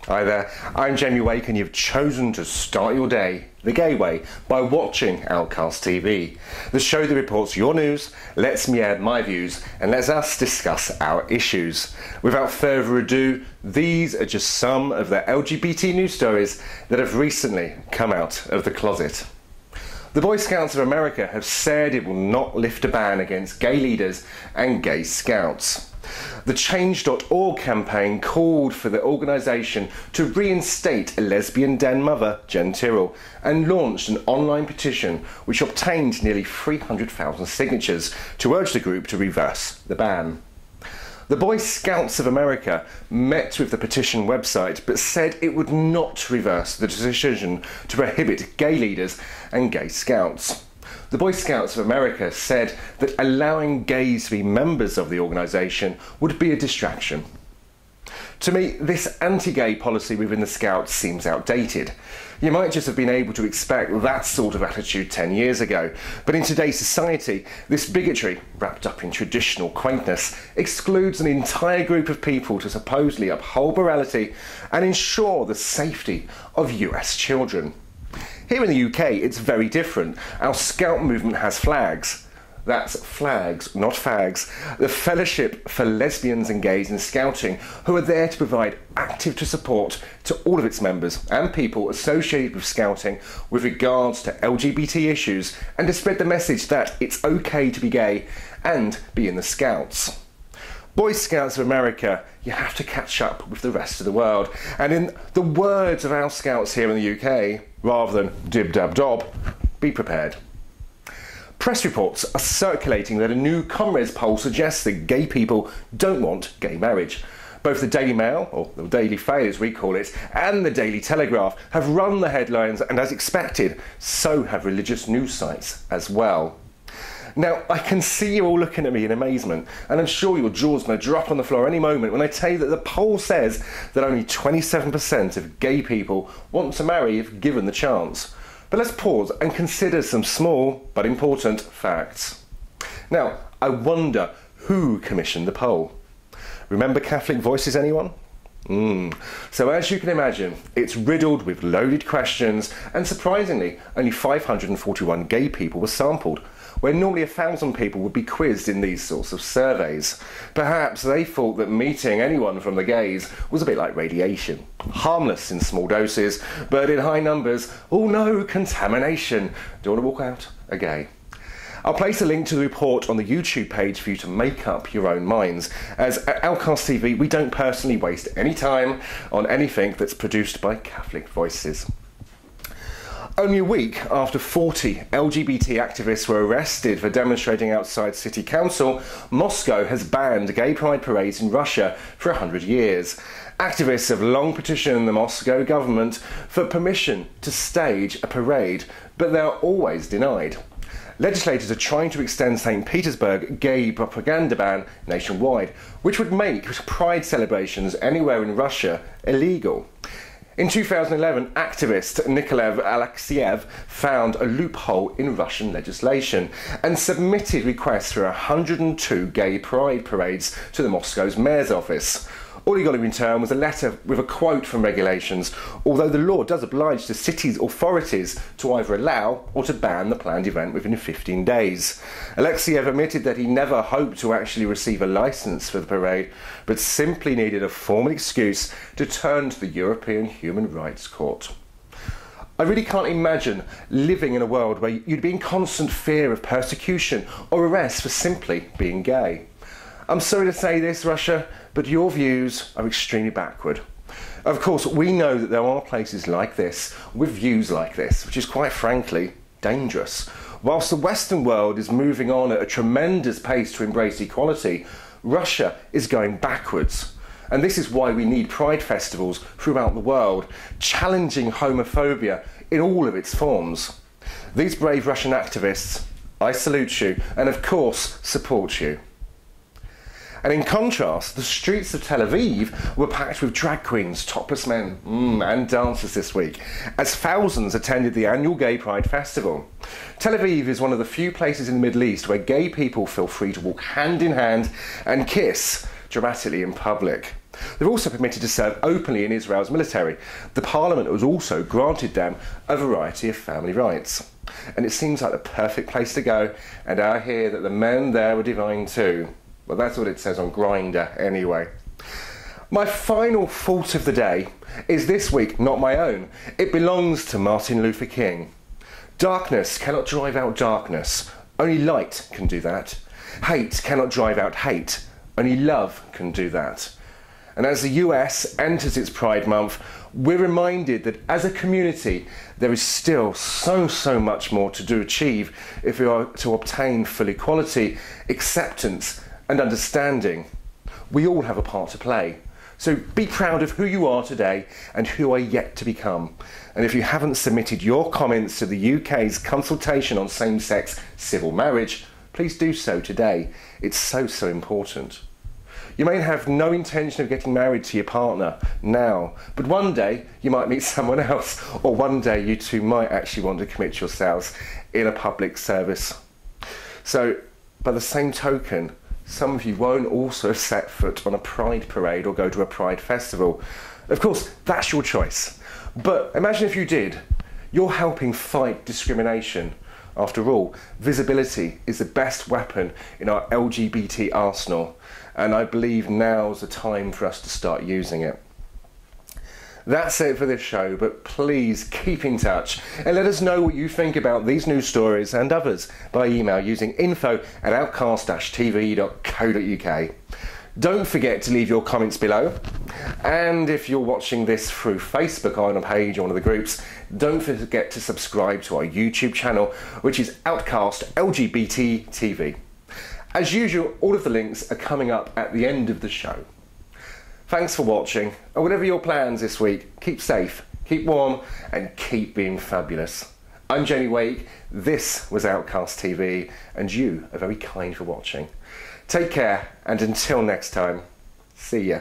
Hi there, I'm Jamie Wake and you've chosen to start your day the gay way by watching Outcast TV, the show that reports your news, lets me add my views and lets us discuss our issues. Without further ado, these are just some of the LGBT news stories that have recently come out of the closet. The Boy Scouts of America have said it will not lift a ban against gay leaders and gay scouts. The Change.org campaign called for the organisation to reinstate a lesbian den mother, Jen Tyrrell, and launched an online petition which obtained nearly 300,000 signatures to urge the group to reverse the ban. The Boy Scouts of America met with the petition website but said it would not reverse the decision to prohibit gay leaders and gay scouts. The Boy Scouts of America said that allowing gays to be members of the organisation would be a distraction. To me, this anti-gay policy within the Scouts seems outdated. You might just have been able to expect that sort of attitude 10 years ago, but in today's society, this bigotry, wrapped up in traditional quaintness, excludes an entire group of people to supposedly uphold morality and ensure the safety of US children. Here in the UK, it's very different. Our Scout movement has flags. That's flags, not fags. The Fellowship for Lesbians and Gays in Scouting, who are there to provide active support to all of its members and people associated with Scouting with regards to LGBT issues and to spread the message that it's okay to be gay and be in the Scouts. Boy Scouts of America, you have to catch up with the rest of the world. And in the words of our Scouts here in the UK, rather than dib-dab-dob, be prepared. Press reports are circulating that a new Comres poll suggests that gay people don't want gay marriage. Both the Daily Mail, or the Daily Fail as we call it, and the Daily Telegraph have run the headlines, and as expected, so have religious news sites as well. Now, I can see you all looking at me in amazement, and I'm sure your jaw's going to drop on the floor any moment when I tell you that the poll says that only 27% of gay people want to marry if given the chance. But let's pause and consider some small but important facts. Now, I wonder who commissioned the poll. Remember Catholic Voices, anyone? So as you can imagine, it's riddled with loaded questions, and surprisingly, only 541 gay people were sampled, where normally 1,000 people would be quizzed in these sorts of surveys. Perhaps they thought that meeting anyone from the gays was a bit like radiation. Harmless in small doses, but in high numbers, oh no, contamination. Do you want to walk out a gay? I'll place a link to the report on the YouTube page for you to make up your own minds, as at Outcast TV we don't personally waste any time on anything that's produced by Catholic Voices. Only a week after 40 LGBT activists were arrested for demonstrating outside City Council, Moscow has banned gay pride parades in Russia for 100 years. Activists have long petitioned the Moscow government for permission to stage a parade, but they are always denied. Legislators are trying to extend St. Petersburg gay propaganda ban nationwide, which would make pride celebrations anywhere in Russia illegal. In 2011, activist Nikolay Alekseyev found a loophole in Russian legislation and submitted requests for 102 gay pride parades to the Moscow's mayor's office. All he got in return was a letter with a quote from regulations, although the law does oblige the city's authorities to either allow or to ban the planned event within 15 days. Alekseyev admitted that he never hoped to actually receive a licence for the parade, but simply needed a formal excuse to turn to the European Human Rights Court. I really can't imagine living in a world where you'd be in constant fear of persecution or arrest for simply being gay. I'm sorry to say this, Russia, but your views are extremely backward. Of course, we know that there are places like this, with views like this, which is quite frankly dangerous. Whilst the Western world is moving on at a tremendous pace to embrace equality, Russia is going backwards. And this is why we need pride festivals throughout the world, challenging homophobia in all of its forms. These brave Russian activists, I salute you and of course support you. And in contrast, the streets of Tel Aviv were packed with drag queens, topless men and dancers this week, as thousands attended the annual Gay Pride Festival. Tel Aviv is one of the few places in the Middle East where gay people feel free to walk hand in hand and kiss dramatically in public. They're also permitted to serve openly in Israel's military. The parliament has also granted them a variety of family rights. And it seems like the perfect place to go, and I hear that the men there were divine too. Well, that's what it says on Grindr anyway. My final fault of the day is this week not my own. It belongs to Martin Luther King. Darkness cannot drive out darkness. Only light can do that. Hate cannot drive out hate. Only love can do that. And as the US enters its Pride Month, we're reminded that as a community, there is still so much more to achieve if we are to obtain full equality, acceptance and understanding. We all have a part to play. So be proud of who you are today and who are yet to become. And if you haven't submitted your comments to the UK's consultation on same-sex civil marriage, please do so today. It's so important. You may have no intention of getting married to your partner now, but one day you might meet someone else, or one day you two might actually want to commit yourselves in a public service. So, by the same token, some of you won't also set foot on a pride parade or go to a pride festival. Of course, that's your choice. But imagine if you did. You're helping fight discrimination. After all, visibility is the best weapon in our LGBT arsenal, and I believe now's the time for us to start using it. That's it for this show, but please keep in touch and let us know what you think about these news stories and others by email using info@outcast-tv.co.uk. Don't forget to leave your comments below, and if you're watching this through Facebook on a page or one of the groups, don't forget to subscribe to our YouTube channel, which is Outcast LGBT TV. As usual, all of the links are coming up at the end of the show. Thanks for watching, and whatever your plans this week, keep safe, keep warm, and keep being fabulous. I'm Jenny Wake, this was Outcast TV, and you are very kind for watching. Take care, and until next time, see ya.